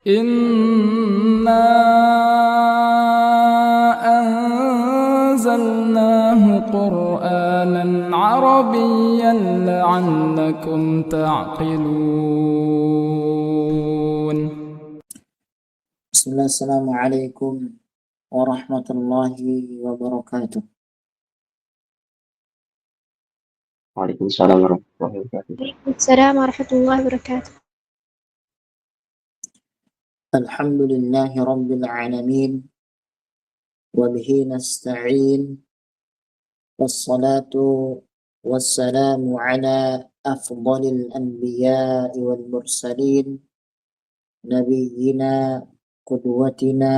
إنا أنزلناه قرآنا عربيا لعلكم تعقلون. بسم الله. السلام عليكم ورحمة الله وبركاته. وعليكم السلام ورحمة الله وبركاته. وعليكم السلام ورحمة الله وبركاته. الحمد لله رب العالمين وبه نستعين، والصلاة والسلام على أفضل الأنبياء والمرسلين، نبينا قدوتنا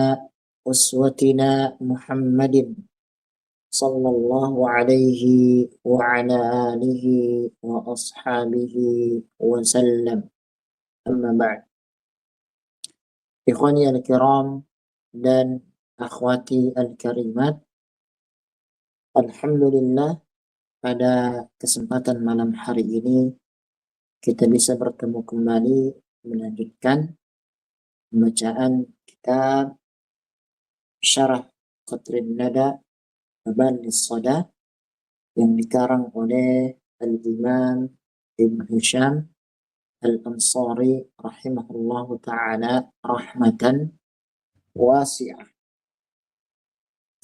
أسوتنا محمد صلى الله عليه وعلى آله وأصحابه وسلم. أما بعد. Ikhwani al-kiram dan akhwati al-karimat, alhamdulillah pada kesempatan malam hari ini kita bisa bertemu kembali melanjutkan pembacaan kitab Syarah Qatrin Nada Mabalis Sada yang dikarang oleh Al-Imam Ibn Hisham Al-Ansari rahimahullahu ta'ala rahmatan wasi'ah.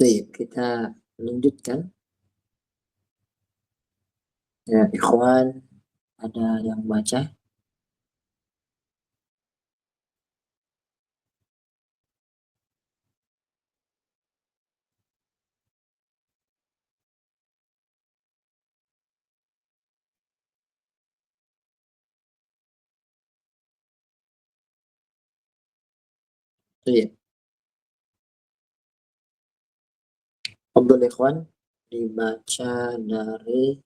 Baik, kita lanjutkan. Ya, ikhwan, ada yang baca? Iya. Abdul ikhwan, dibaca dari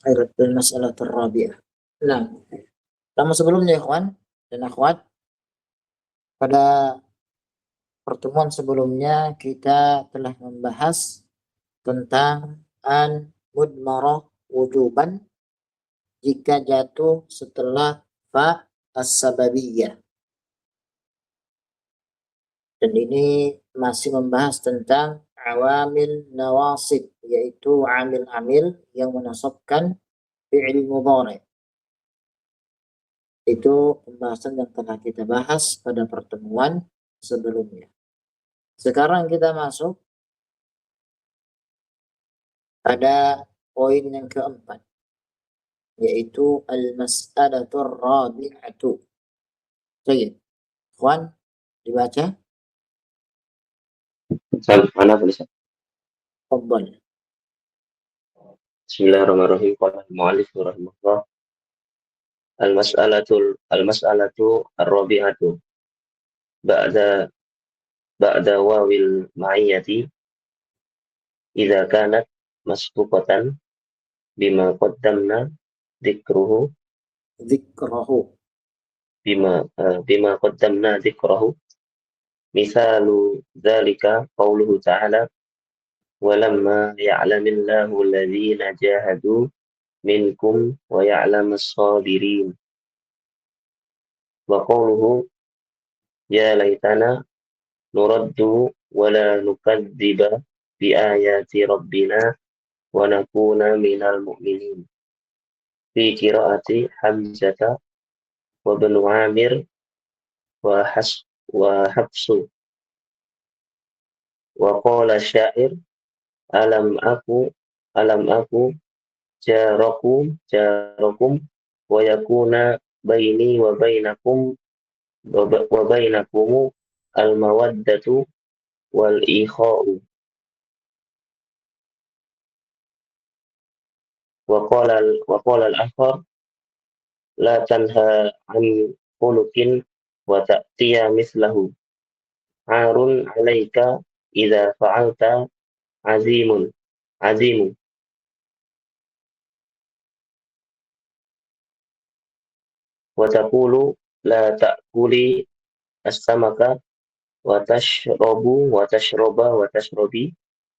Ayratul Mas'alatul Rabi'ah. Nah, lama sebelumnya ikhwan dan akhwat, pada pertemuan sebelumnya kita telah membahas tentang an mudmarah wujuban jika jatuh setelah fa as-sababiyah. Dan ini masih membahas tentang awamil nawasib, yaitu amil-amil yang menasabkan fi'il mudhari'. Itu pembahasan yang telah kita bahas pada pertemuan sebelumnya. Sekarang kita masuk pada poin yang keempat, yaitu al-mas'alatur rabi'atu. Baik, Ikhwan, dibaca. Mana boleh? Tafadhal. Bismillahirrahmanirrahim. Qala al-mu'allif rahimahullah. Al-mas'alatu ar-rabi'atu ba'da wawil ma'iyyati idza kanat masbuqatan bima qaddamna dzikrahu bima qaddamna dzikrahu. Misalu dzalika qauluhu ta'ala walamma ya'lamillahu alladhina jahadu minkum wa ya'lamas sabirin. Wa qawluhu ya laitana nuraddu wa la nukadziba bi ayati rabbina wa nakuna minal mu'minin. Fi qiraati Hamzata wa Ibnu Amir wa Hafsu. Wa qala syair alam aku jarakum wa yakuna baini wa bainakum al-mawaddatu wal ikha'u. Wa qala al-akhar la tanha an khuluqin wa ta'tiya mislahu arun 'alaika idza fa'alta azimun. Wa taqulu la ta'kuli as-samaka wa tashrabu wa tashroba wa tashrobi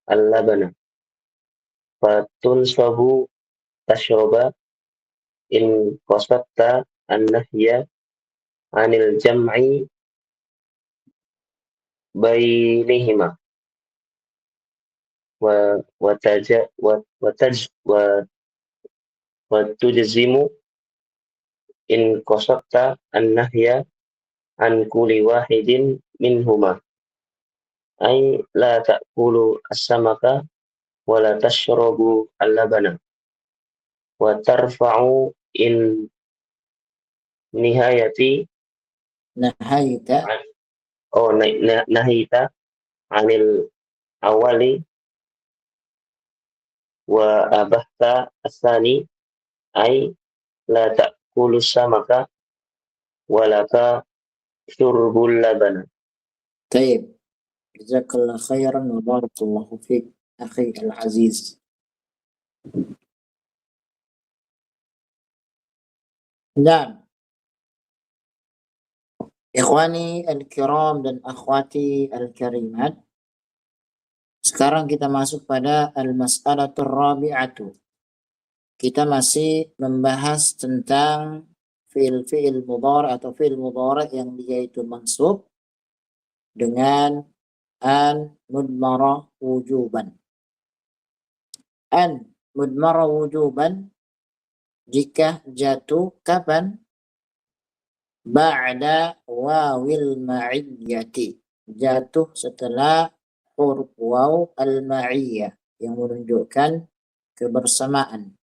al-labana. Fatunsabu tashroba in qasatta an-nahya anil jam'i bainihima wa wataja wataj wa tujzimu in qasatta an-nahya an kulli wahidin minhuma ay la ta'kulu as-samaka wa la tashrabu al-labana wa tarfa'u in nihayati Nahaita. nahita anil awali wa abahta asani ay la ta'kulu samaka wa laka syurbul labana. طيب. جزاك الله خيرا وبارك الله فيك أخي العزيز. نعم. Ikhwani al-kiram dan akhwati al-karimat. Sekarang kita masuk pada al-mas'alatur rabi'atu. Kita masih membahas tentang fi'il mudhari' atau fi'il mudhari' yang dia itu mansub dengan an mudmara wujuban. An mudmara wujuban jika jatuh kapan? Ba'da wawil ma'iyyati, jatuh setelah huruf waw al-ma'iyyah yang menunjukkan kebersamaan.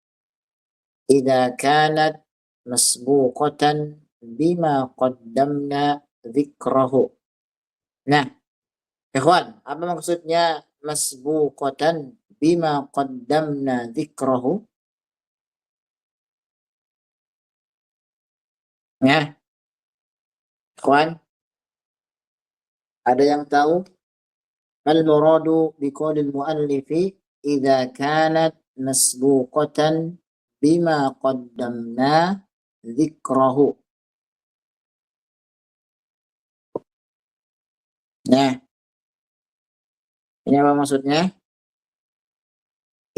Idza kanat masbuqatan bima qaddamna dzikrahu. Nah, ikhwan, apa maksudnya masbuqatan bima qaddamna dzikrahu? Ya, ikhwan, ada yang tahu? Mal muradu biqaulil muallifi idza kanat masbuqatan bima qaddamna dzikrahu. Nah, ini apa maksudnya?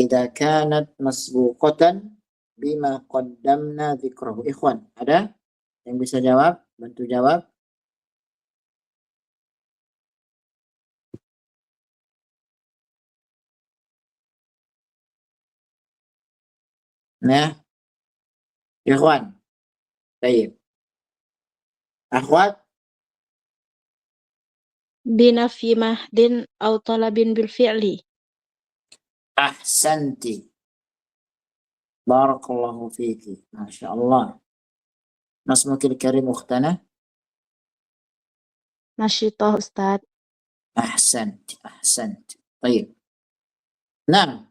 Idza kanat masbuqatan bima qaddamna dzikrahu. Ikhwan, ada yang bisa jawab? Bantu jawab. Nah, ikhwan. Baik. Akhwat, بنفي مهد أو طلب بالفعل. ahsanti. Barakallahu fiki. Masya Allah. Nasmukil karim ukhtana. نشطة أستاذ. Ahsanti. Ahsanti. Baik. Nah,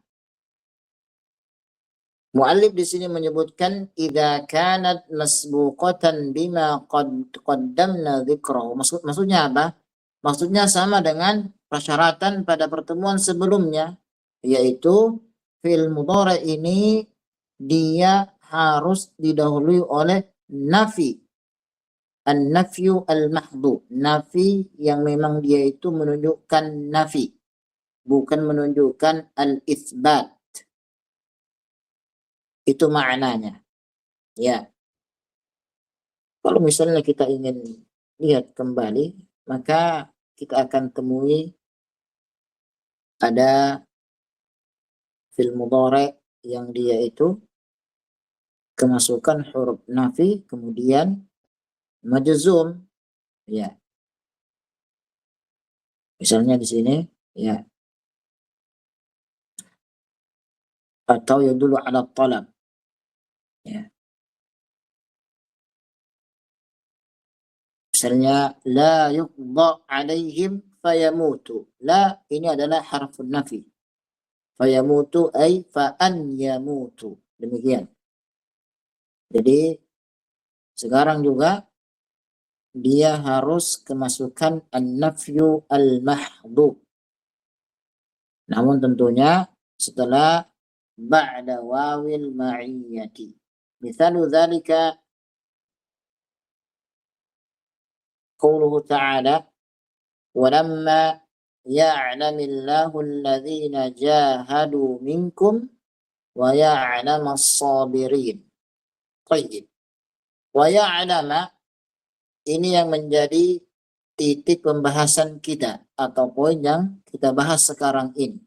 muallif di sini menyebutkan idza kanat masbuqatan bima qaddamna dzikrahu. Maksudnya apa? Maksudnya sama dengan persyaratan pada pertemuan sebelumnya, yaitu fi'il mudhari ini dia harus didahului oleh nafi. An-nafyu al-mahdhu, nafi yang memang dia itu menunjukkan nafi, bukan menunjukkan al-itsbat. Itu maknanya. Ya. Kalau misalnya kita ingin lihat kembali, maka kita akan temui ada fi'il mudhari yang dia itu kemasukan huruf nafi kemudian majzum, ya. Misalnya di sini, ya. Atau yadullu ala talab, ya. Misalnya la yuqda alaihim fayamutu. La ini adalah harfun nafi. Fayamutu ay fa an yamutu. Demikian. Jadi sekarang juga dia harus kemasukan an-nafyu al-mahdhu. Namun tentunya setelah ba'da wawil ma'iyyati. Mithalu dzalika qauluhu ta'ala walamma ya'lamillahu alladhina jahadu minkum wa ya'lamas sabirin. Baik. Wa ya'lama ini yang menjadi titik pembahasan kita atau poin yang kita bahas sekarang ini.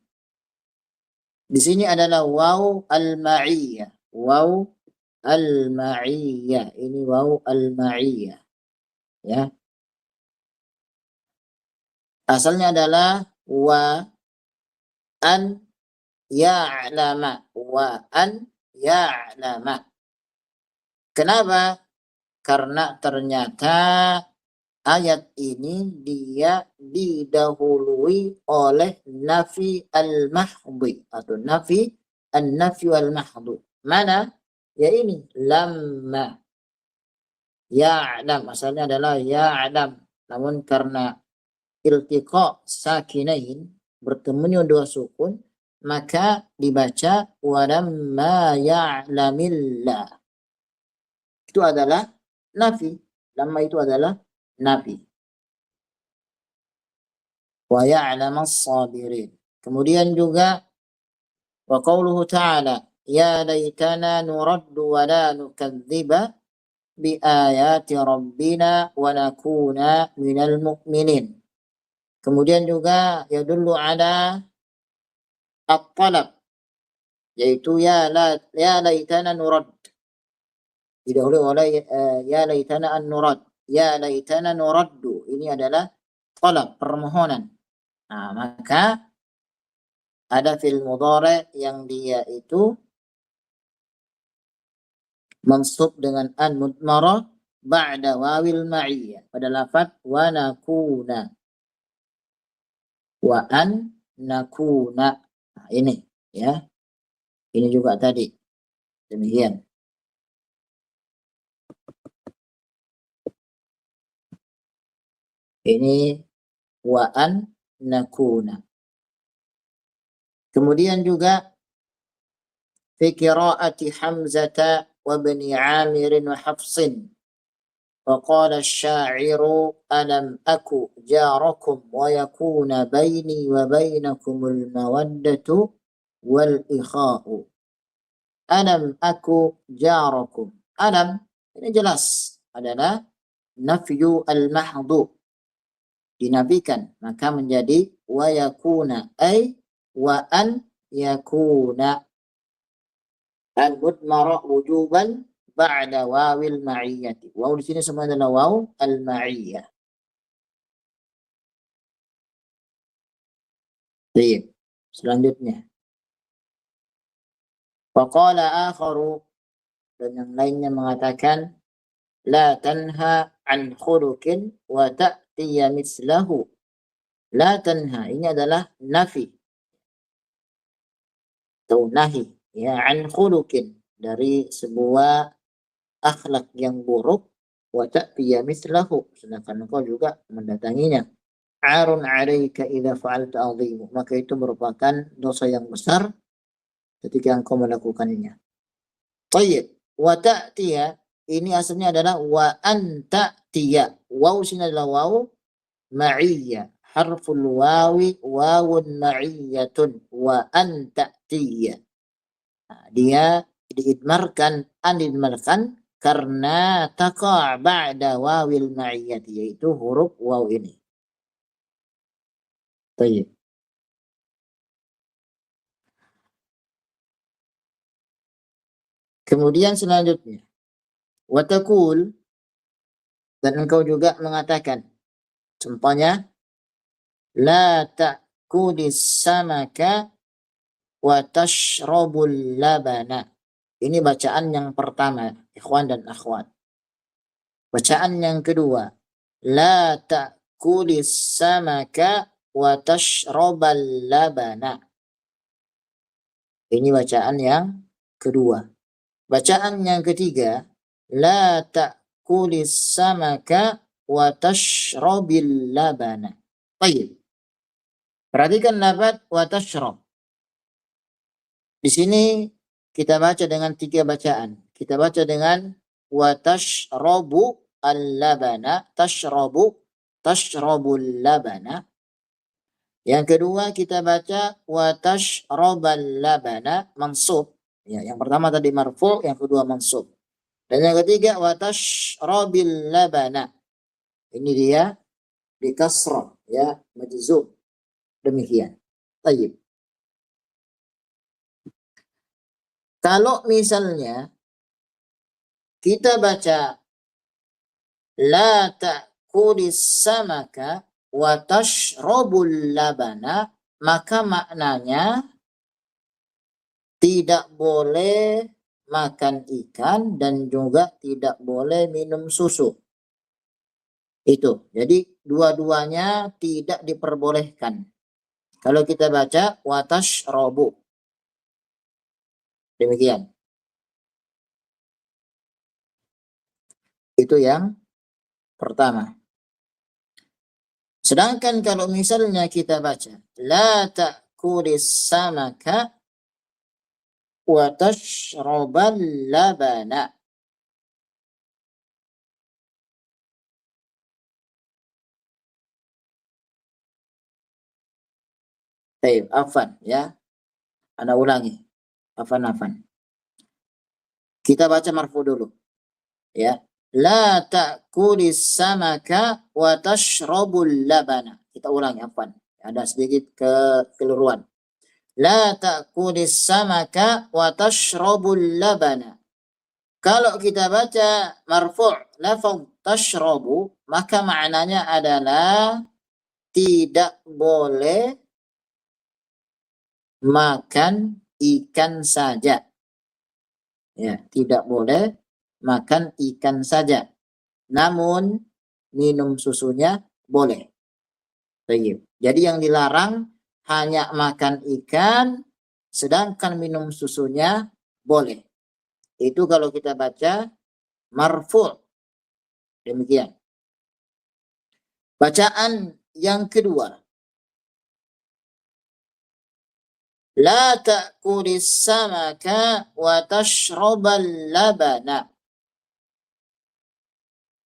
Di sini adalah waw al-ma'iyyah. Waw al-ma'iyyah. Ini waw al-ma'iyyah. Ya. Asalnya adalah wa an ya'lama. Wa an ya'lama. Kenapa? Karena ternyata ayat ini dia didahului oleh nafi al-mahdhi atau nafi an-nafi al-mahdhi. Mana? Ya ini lamma. Ya'lam asalnya adalah ya'lam. Namun karena iltiqa sakinain bertemunya dua sukun maka dibaca walamma ya'lamillah. Itu adalah nafi. Lamma itu adalah nafi. Wa ya'lamas sabirin. Kemudian juga wa qauluhu ta'ala ya laitana nuraddu wa la nukadziba bi ayati rabbina wa nakuna minal mu'minin. Kemudian juga yadullu ala at-talab yaitu ya laitana nurad. Didahului oleh ya laitana an-nurad. Ya laitana nuraddu. Ini adalah talab, permohonan. Nah, maka ada fi'il mudhari yang dia itu mansub dengan an mudmarah ba'da wawil ma'iyyah. Pada lafaz wa nakuna. Wa an nakuna. Nah, ini ya. Ini juga tadi. Demikian. Ini wa an nakuna. Kemudian juga fi qiraati Hamzah wa Ibn Amir wa Hafsin. فقال الشاعر ألم أكو جاركم ويكون بيني وبينكم المودة والإخاء. ألم أكو جاركم. ألم ini jelas adalah nafyu al-mahdhu, dinafikan, maka menjadi wa yakuna ay wa an yakuna al-mudmara wujuban ba'da wawil ma'iyyati. Waw di sini semua adalah waw al-ma'iyyah. Baik. Selanjutnya. Faqala akharu, dan yang lainnya mengatakan la tanha an khuluqin wa ta'tiya mislahu. La tanha ini adalah nafi atau nahi ya an khuluqin, dari sebuah akhlak yang buruk, wa ta'tiya mislahu, sedangkan engkau juga mendatanginya. Arun 'alaika idza fa'alta 'azim, maka itu merupakan dosa yang besar ketika engkau melakukannya. Baik, wa ta'tiya ini asalnya adalah wa an ta'tiya. Waw sini adalah waw ma'iyyah. Harful wawi wawun ma'iyyatun wa an ta'tiya. Nah, dia diidmarkan, anidmarkan karena taqa' ba'da wawil ma'iyyati, yaitu huruf waw ini. Baik. Kemudian selanjutnya wa taqul, dan engkau juga mengatakan, contohnya la ta'kulis samaka wa tashrabul labana. Ini bacaan yang pertama, ikhwan dan akhwat. Bacaan yang kedua, la ta'kulis samaka wa tashrabal labana. Ini bacaan yang kedua. Bacaan yang ketiga, la ta'kulis samaka wa tashrabil labana. Baik. Perhatikan lafaz wa tashrab. Di sini kita baca dengan tiga bacaan. Kita baca dengan wa tashrabu al-labana, tashrabu tashrabul labana. Yang kedua kita baca wa tashrabal labana mansub. Ya, yang pertama tadi marfu, yang kedua mansub. Dan yang ketiga wa tashrabil labana. Ini dia di kasrah ya, majzum. Demikian. Baik. Kalau misalnya kita baca la ta'kulis samaka wa tashrabul labana, maka maknanya tidak boleh makan ikan dan juga tidak boleh minum susu. Itu. Jadi dua-duanya tidak diperbolehkan. Kalau kita baca wa tashrabu. Demikian. Itu yang pertama. Sedangkan kalau misalnya kita baca la ta'kulis samaka wa tashrabal labana. Baik, afan ya. Ana ulangi. Afan. Kita baca marfu dulu. Ya. La ta'kulis samaka wa tashrabul labana. Kita ulangi, afan. Ada sedikit kekeliruan. La ta'kulis samaka wa tashrabul labana. Kalau kita baca marfu' lafaz tashrabu, maka maknanya adalah tidak boleh makan ikan saja. Ya, tidak boleh makan ikan saja. Namun minum susunya boleh. Baik. Jadi yang dilarang hanya makan ikan, sedangkan minum susunya boleh. Itu kalau kita baca marfu'. Demikian. Bacaan yang kedua. La ta'kulis samaka wa tashrabal labana.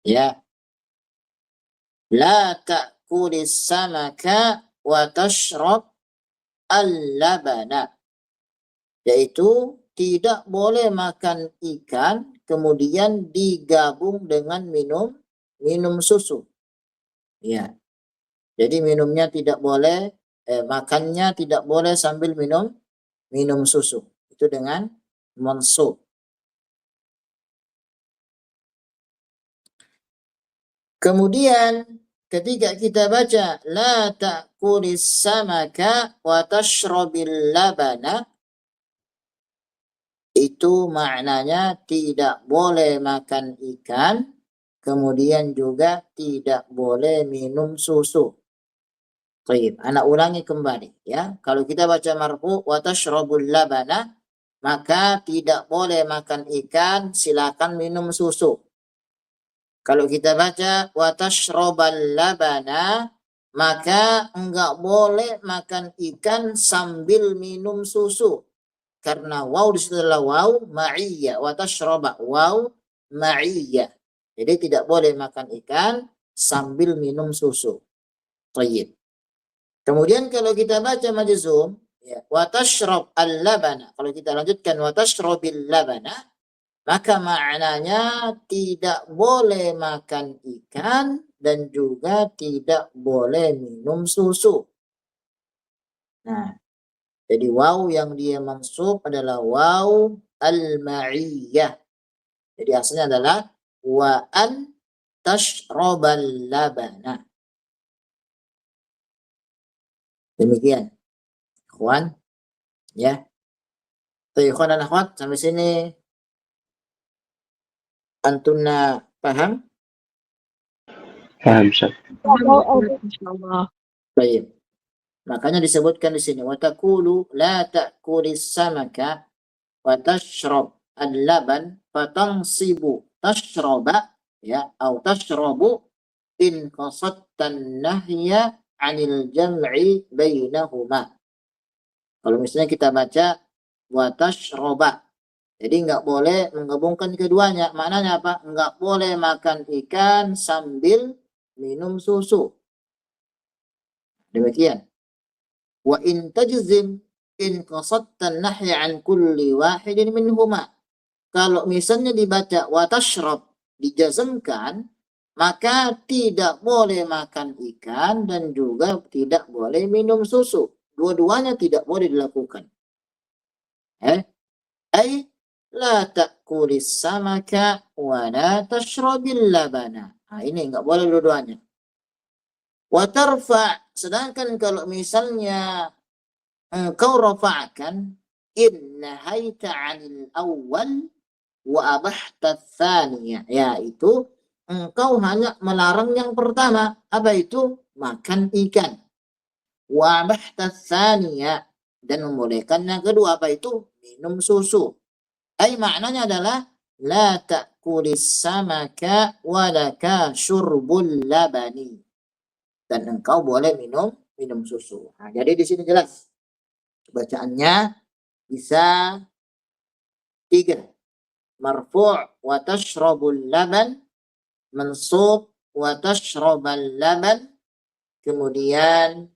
Ya. La ta'kulis samaka wa tashrab al-labana. Yaitu tidak boleh makan ikan kemudian digabung dengan minum susu. Ya. Jadi minumnya tidak boleh, makannya tidak boleh sambil minum susu. Itu dengan mansub. Kemudian ketika kita baca la ta'kulis samaka wa tashrabil labana, itu maknanya tidak boleh makan ikan, kemudian juga tidak boleh minum susu. Baik, anak ulangi kembali ya. Kalau kita baca marfu wa tashrabul labana, maka tidak boleh makan ikan, silakan minum susu. Kalau kita baca wa tashrabal labana, maka enggak boleh makan ikan sambil minum susu. Karena waw di situ adalah waw ma'iyya, wa tashraba waw ma'iyya. Jadi tidak boleh makan ikan sambil minum susu. Baik. Kemudian kalau kita baca majzum, ya, wa tashrab al-labana. Kalau kita lanjutkan wa tashrabil labana, maka maknanya tidak boleh makan ikan dan juga tidak boleh minum susu. Nah, jadi waw yang dia mansub adalah waw al-ma'iyyah. Jadi asalnya adalah wa an tashrabal labana. Demikian. Ikhwan, ya. Tuh, ikhwan dan akhwat, sampai sini antunna paham? Paham, Ustaz. Insyaallah. Baik. Makanya disebutkan di sini wa taqulu la ta'kulis samaka wa tashrab al-laban fatansibu tashraba ya atau tashrabu in qasadtan nahya 'anil jam'i bainahuma. Kalau misalnya kita baca wa tashraba, jadi enggak boleh menggabungkan keduanya. Maknanya apa? Enggak boleh makan ikan sambil minum susu. Demikian. Wa in tajzim in qasadta an-nahy an kulli wahidin minhuma. Kalau misalnya dibaca wa tashrab, dijazmkan, maka tidak boleh makan ikan dan juga tidak boleh minum susu. Dua-duanya tidak boleh dilakukan. Ay la ta'kulis samaka wa la tashrabil labana. Nah, ini enggak boleh dua-duanya. Wa tarfa, sedangkan kalau misalnya engkau rafa'kan in nahaita 'anil awwal wa abahta tsaniya, yaitu engkau hanya melarang yang pertama, apa itu? Makan ikan. Wa abahta tsaniya, dan membolehkan yang kedua, apa itu? Minum susu. Ay maknanya adalah la ta'kulis samaka wa laka syurbul labani. Dan engkau boleh minum susu. Nah, jadi di sini jelas bacaannya bisa 3. Marfu' wa tashrabul laban, mansub wa tashrabal laban, kemudian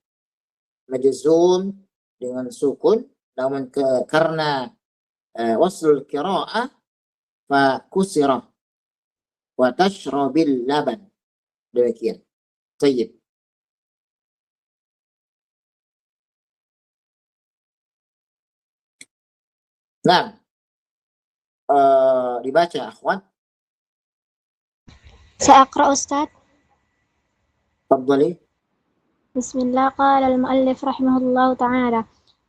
majzum dengan sukun, namun karena waslul qira'ah fa kusira wa tashrabil laban. Demikian. Tayyib. Nah, dibaca akhwat. سأقرأ أستاذ. Tafadhali. بسم الله. قال المؤلف رحمه الله تعالى: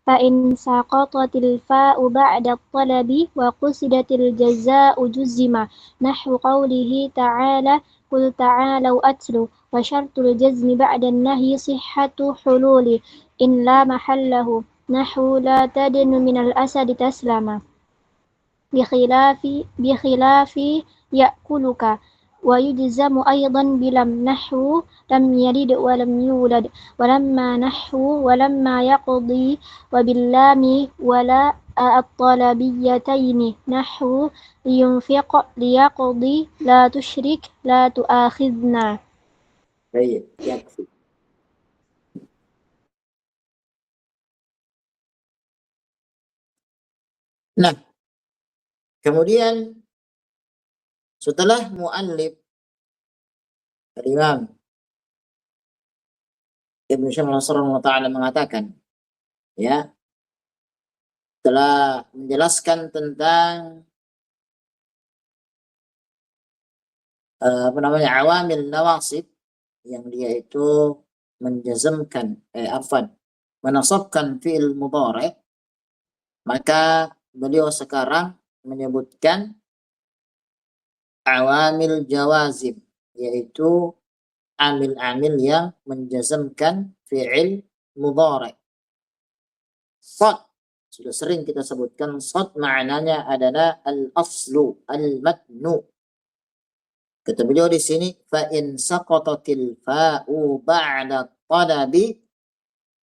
فإن سقطت الفاء بعد الطلب وقصدت الجزاء جزم، نحو قوله تعالى: قل تعالوا أتلوا. وشرط الجزم بعد النهي صحة حلول إن لا محله، نحو لا تدن من الأسد تسلم، بخلاف يأكلك. ويجزم أيضا بلم، نحو لم يلد ولم يولد، ولما نحو ولما يقضي، وباللام ولا الطلبيتين، نحو لينفق ليقضي لا تشرك لا تؤاخذنا. Baik, yakfi. Nah, kemudian setelah muallif Imam Ibnu Syamil Ta'ala mengatakan, ya, telah menjelaskan tentang awamil nawasib, yang dia itu menjazmkan menasabkan fi'il mudhari', maka beliau sekarang menyebutkan awamil jawazim, yaitu amil-amil yang menjazmkan fi'il mudhari'. Sad, sudah sering kita sebutkan, sad maknanya adalah al-aslu, al-matnu. Kata beliau di sini, fa in saqatatil fa'u ba'da talabi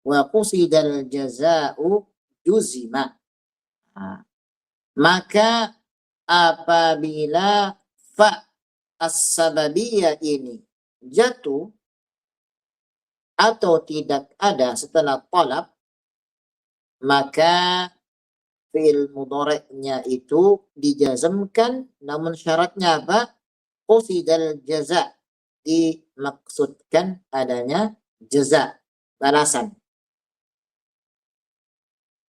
wa qusidal jaza'u juzima. Maka apabila fa as-sababiyah ini jatuh atau tidak ada setelah talab, maka fi'il mudhari'nya itu dijazmkan, namun syaratnya apa? Qusidal jaza, dimaksudkan adanya jaza, balasan.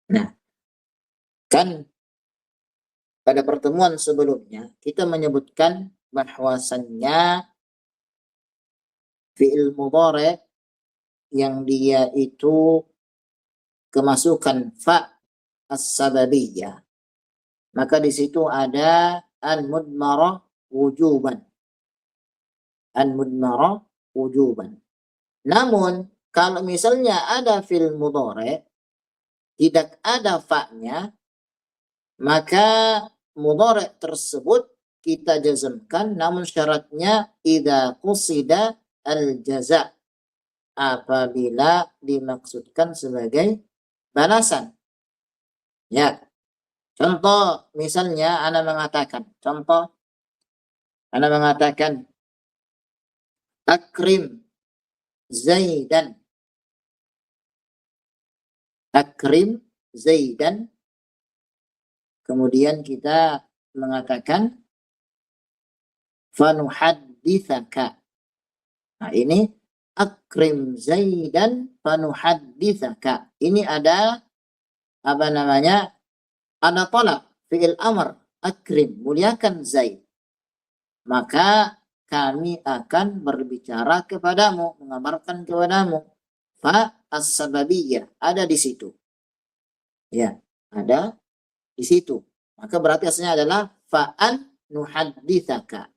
Nah, kan pada pertemuan sebelumnya kita menyebutkan bahwasannya fi'il mudhari' yang dia itu kemasukan fa as-sababiyah, maka di situ ada al-mudmarah wujuban. Al-mudmarah wujuban. Namun kalau misalnya ada fi'il mudhari' tidak ada fa-nya, maka mudhari' tersebut kita jazmkan, namun syaratnya idza qusida al-jaza', apabila dimaksudkan sebagai balasan. Ya. Contoh misalnya ana mengatakan Akrim Zaidan. Akrim Zaidan. Kemudian kita mengatakan fanuhadditsaka. Nah, ini akrim Zaidan fanuhadditsaka. Ini ada apa namanya? Ada talab fi'il amr. Akrim, muliakan Zaid. Maka kami akan berbicara kepadamu, mengabarkan kepadamu. Fa as-sababiyah ada di situ. Ya, ada di situ. Maka berarti aslinya adalah fa'an nuhadditsaka.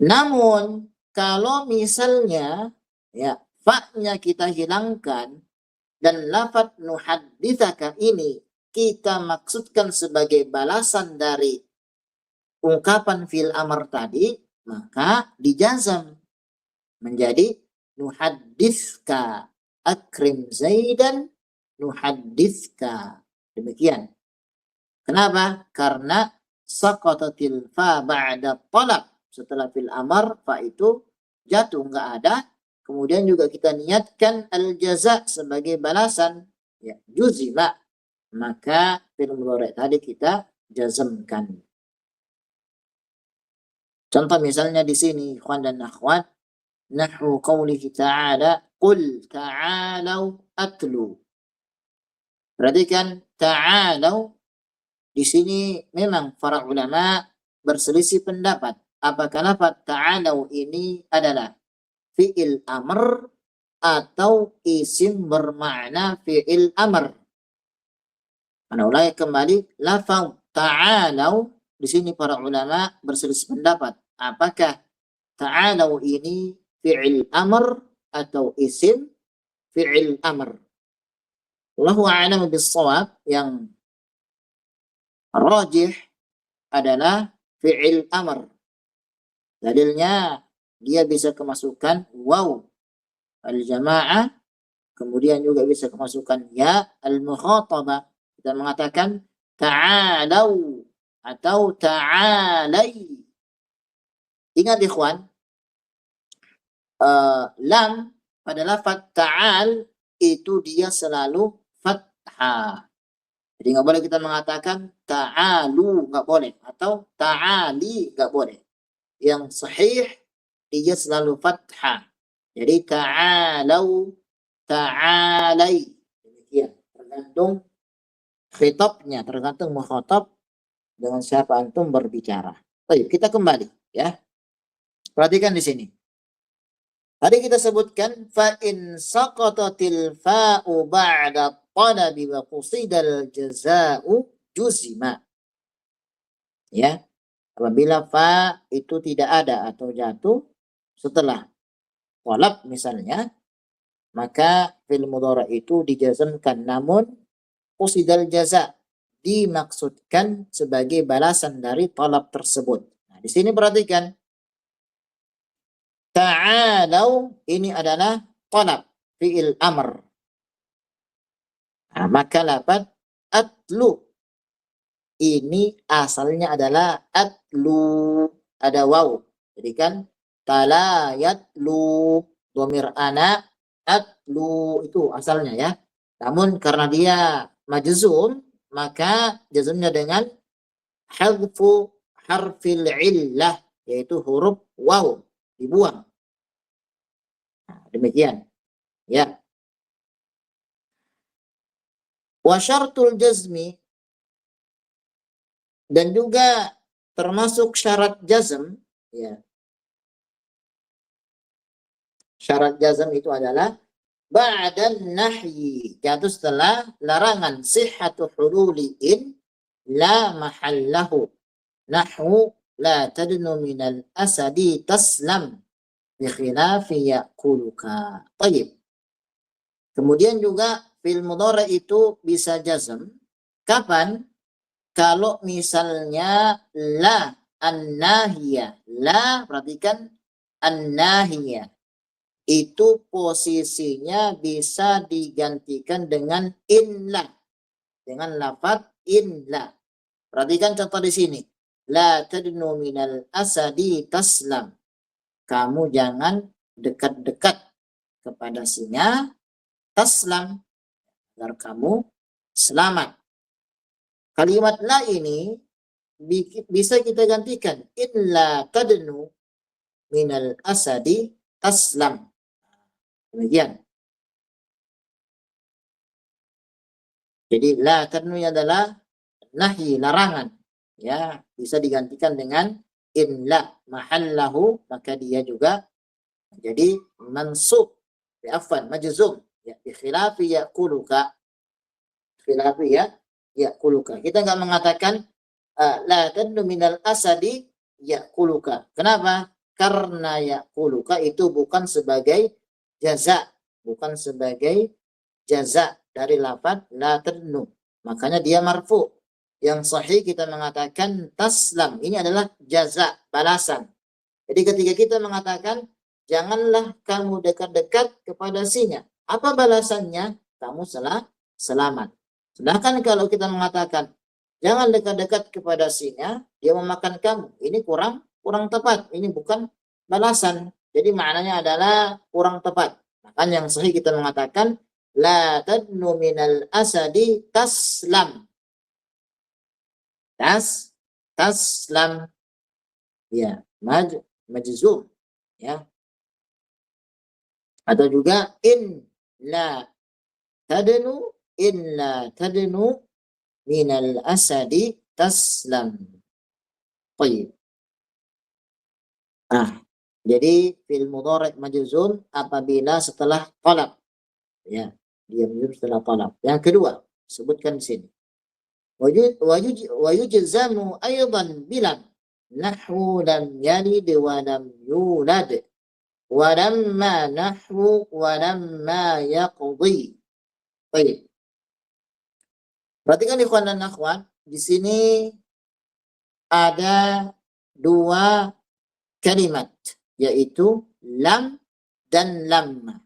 Namun kalau misalnya ya fa-nya kita hilangkan dan lafadz nuhadditsaka ini kita maksudkan sebagai balasan dari ungkapan fi'il amr tadi, maka dijazam menjadi nuhadditska akrim Zaidan nuhadditska. Demikian. Kenapa? Karena saqatatil fa ba'da talab. Setelah fi'il amr fa itu jatuh, nggak ada. Kemudian juga kita niatkan al-jaza sebagai balasan, ya juzima, maka fi'il mudhari tadi kita jazamkan. Contoh misalnya di sini, ikhwan dan akhwat, nahwu qaulihi ta'ala, qul ta'alau atlu. Perhatikan ta'alau di sini memang para ulama berselisih pendapat. Apakah lafaz ta'alau ini adalah fi'il amr atau isim bermakna fi'il amr? Ana ulangi kembali, lafaz ta'alau di sini para ulama berselisih pendapat. Apakah ta'alau ini fi'il amr atau isim fi'il amr? Wallahu a'lam bis-shawab, yang rajih adalah fi'il amr. Dalilnya dia bisa kemasukan waw al-jamaah, kemudian juga bisa kemasukan ya al-mukhatabah. Kita mengatakan ta'alau atau ta'alai. Ingat ikhwan, lam pada lafaz ta'al itu dia selalu fathah. Jadi nggak boleh kita mengatakan ta'alu, nggak boleh, atau ta'ali, nggak boleh. Yang sahih dia selalu fathah. Jadi ta'alau, ta'alai. Demikian. Tergantung khitabnya, tergantung mukhatab dengan siapa antum berbicara. Baik, kita kembali ya. Perhatikan di sini. Tadi kita sebutkan fa in saqatatil fa'u ba'da talabi wa qusidal jazaa'u juzima. Ya. Apabila fa itu tidak ada atau jatuh setelah talab misalnya, maka fi'il mudhari itu dijazamkan, namun qusidal jaza' dimaksudkan sebagai balasan dari talab tersebut. Nah, di sini perhatikan. Ta'alau ini adalah talab fi'il amr. Nah, maka lafaz atlu ini asalnya adalah atlu, ada waw. Jadi kan tala yatlu, dhamir ana atlu itu asalnya ya. Namun karena dia majzum, maka jazmnya dengan hadfu harfil illah, yaitu huruf waw, dibuang. Nah, demikian ya. Wa syartul jazmi, dan juga termasuk syarat jazm ya. Syarat jazm itu adalah ba'dan nahyi, yaitu setelah larangan, sihhatu hululiin la mahallahu, nahwu la tadnu minal asadi taslam bi khilafi ya'kuluka. Baik. Kemudian juga fi'il mudhari itu bisa jazm kapan? Kalau misalnya la an-nahiyah, la, perhatikan, an-nahiyah itu posisinya bisa digantikan dengan inla, dengan lafaz inla. Perhatikan contoh di sini, la tadnu minal asadi taslam. kamu jangan dekat-dekat kepada singa, taslam, agar kamu selamat. Kalimat la ini bisa kita gantikan illa tadnu minal asadi taslam. Demikian. Jadi la tadnu adalah nahi, larangan. Ya, bisa digantikan dengan in la mahallahu, maka dia juga jadi mansub, majzum, ya, bi khilafi yaquluka, khilafi ya yaquluka. Kita nggak mengatakan la tadnu minal asadi yaquluka. Kenapa? Karena yaquluka itu bukan sebagai jaza, bukan sebagai jaza dari lafaz la tadnu. Makanya dia marfu. Yang sahih kita mengatakan taslam. Ini adalah jaza, balasan. Jadi ketika kita mengatakan janganlah kamu dekat-dekat kepada singa, apa balasannya? Kamu selamat. Sedangkan kalau kita mengatakan jangan dekat-dekat kepada singa, dia memakan kamu, ini kurang tepat. Ini bukan balasan. Jadi maknanya adalah kurang tepat. Makanya yang sahih kita mengatakan la tadnu minal asadi taslam. Taslam, ya, majzum, ya. Atau juga in la tadnu minal asadi taslam. Baik. Jadi fil mudhari' majzum apabila setelah talab, ya, dia majzum setelah talab. Yang kedua, sebutkan di sini. ويجزم أيضا بلم نحو لم يلد ولم يولد ولما نحو ولما يقضي. Baik. Perhatikan ikhwan dan akhwat, di sini ada dua kalimat, yaitu lam dan lamma.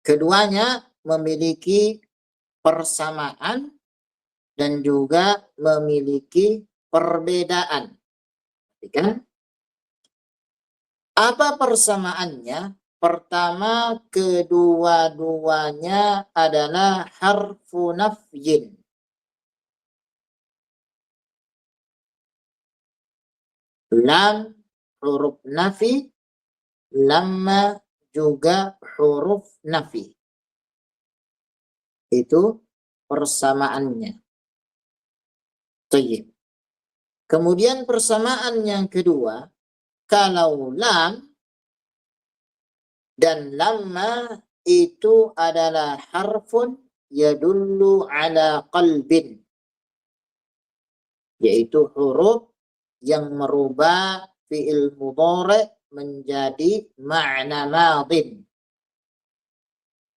Keduanya memiliki persamaan dan juga memiliki perbedaan. Kan? Apa persamaannya? Pertama, kedua-duanya adalah harfu nafyin. Lam huruf nafi, lamma juga huruf nafi. Itu persamaannya. Tayyib. Kemudian persamaan yang kedua, kalau lam dan lamma itu adalah harfun yadullu ala qalbin, yaitu huruf yang merubah fi'il mudhari' menjadi ma'na madin.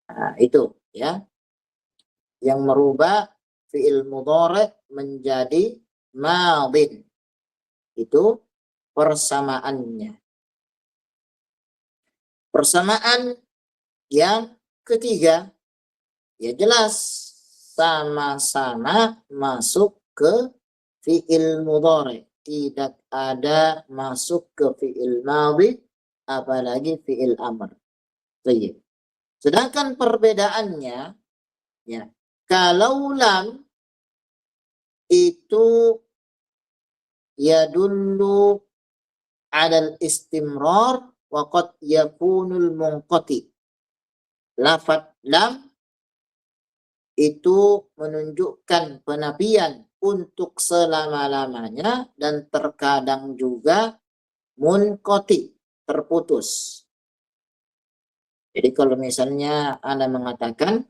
Nah, itu ya, yang merubah fi'il mudhari' menjadi madin. Itu persamaannya. Persamaan yang ketiga, ya jelas sama-sama masuk ke fi'il mudhari'. Tidak ada masuk ke fi'il madhi, apalagi fi'il amr. Sedangkan perbedaannya, ya, kalau lam itu yadullu alal istimrar wa qad yakunul munqati. Lafaz lam itu menunjukkan penafian untuk selama-lamanya dan terkadang juga munqati, terputus. Jadi kalau misalnya Anda mengatakan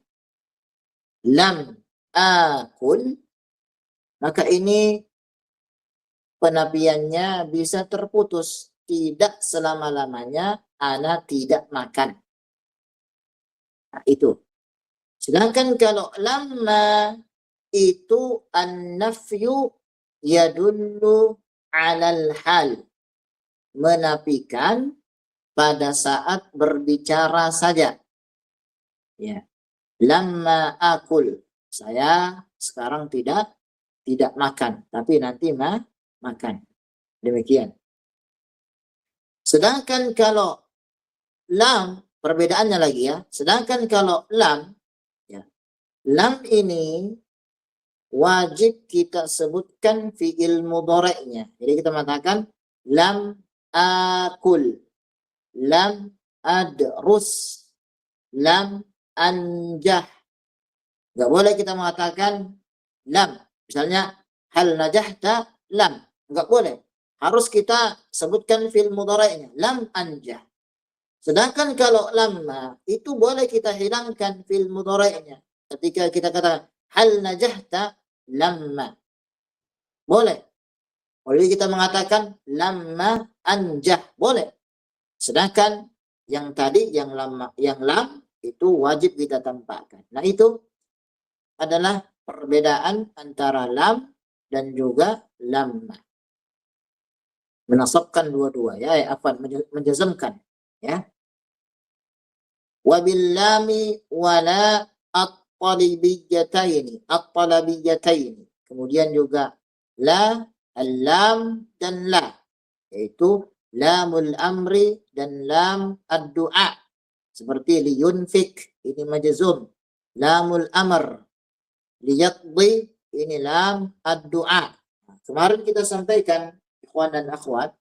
lam akul, maka ini penafiannya bisa terputus. Tidak selama-lamanya ana tidak makan. Nah, itu. Sedangkan kalau lamma itu an-nafyu yadullu alal hal. Menafikan pada saat berbicara saja. Ya. Lamma akul. Saya sekarang tidak makan, tapi nanti makan. Demikian. Sedangkan kalau lam, perbedaannya lagi ya. Sedangkan kalau lam, ya, lam ini wajib kita sebutkan fi'il mudhari'nya. Jadi kita mengatakan lam akul, lam adrus, lam anjah. Nggak boleh kita mengatakan lam. Misalnya hal najahta lam. Nggak boleh. Harus kita sebutkan fi'il mudhari'nya. Lam anjah. Sedangkan kalau lamma itu boleh kita hilangkan fi'il mudhari'nya. Ketika kita katakan hal najahta lamma. Boleh. Boleh kita mengatakan lamma anjah. Boleh. Sedangkan yang tadi yang lam itu wajib kita tampakkan. Nah, itu adalah perbedaan antara lam dan juga lamma. Menasabkan dua-dua ya, menjazamkan ya. Wabillami wala at-talabiyataini. Kemudian juga la, al-lam dan la, yaitu lamul amri dan lam ad-du'a. Seperti liyunfik, ini majzum. Lamul amr, liyaqdi, ini lam ad-du'a. Kemarin kita sampaikan, ikhwan dan akhwat,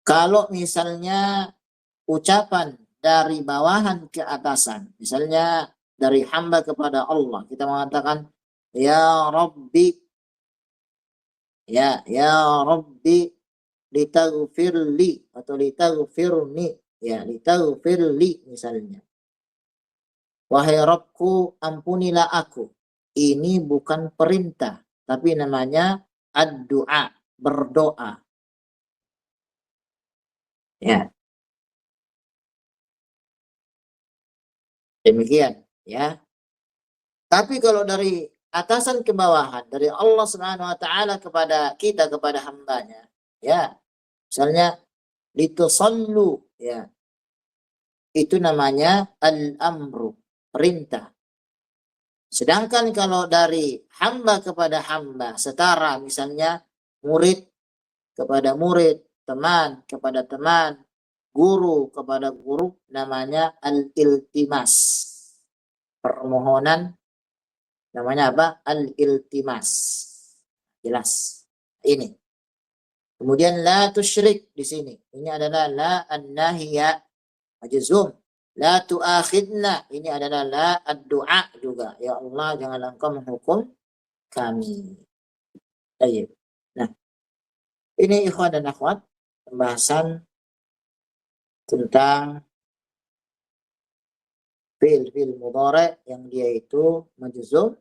kalau misalnya ucapan dari bawahan ke atasan, misalnya dari hamba kepada Allah, kita mengatakan ya Rabbi, ya Rabbi litaghfirli atau litaghfirni, ya litaghfirli misalnya. Wahai Rabbku, ampunilah aku. Ini bukan perintah, tapi namanya ad-du'a, berdoa. Ya. Demikian, ya. Tapi kalau dari atasan ke bawahan, dari Allah Subhanahu wa taala kepada kita, kepada hambanya, ya. Misalnya litusallu, ya. Itu namanya al-amru, perintah. Sedangkan kalau dari hamba kepada hamba, setara, misalnya murid kepada murid, teman kepada teman, guru kepada guru, namanya al-iltimas. Permohonan namanya apa? Al-iltimas. Jelas. Ini. Kemudian la tusyrik di sini. Ini adalah la an-nahiyah majzum. La tu'akhidna, ini adalah la ad-du'a juga. Ya Allah, janganlah engkau menghukum kami. Baik. Nah, ini ikhwan dan akhwat, pembahasan tentang fi'il mudhari' yang dia itu majzum.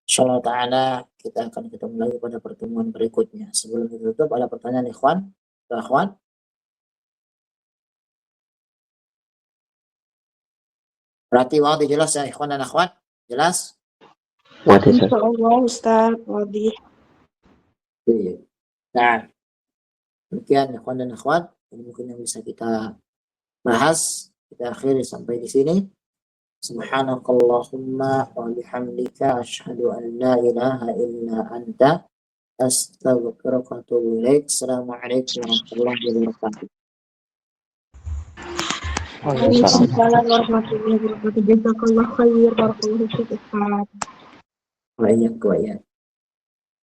Insyaallah ta'ala kita akan ketemu lagi pada pertemuan berikutnya. Sebelum ditutup, ada pertanyaan ikhwan dan akhwat? Berarti wadih jelas ya ikhwan dan akhwat? Jelas? Wadih, Ustaz. Insyaallah Ustaz, wadih. Nah, demikian ikhwan dan akhwat, ini mungkin yang bisa kita bahas. Kita akhiri sampai di sini. Subhanakallahumma wa bihamdika asyhadu an la ilaha illa anta astaghfiruka wa atubu ilaik. Assalamualaikum warahmatullahi wabarakatuh. Waalaikumsalam warahmatullahi wabarakatuh. Jazakallah khair, barakallahu fiik Ustaz. Wa iyyakum wa iyyakum.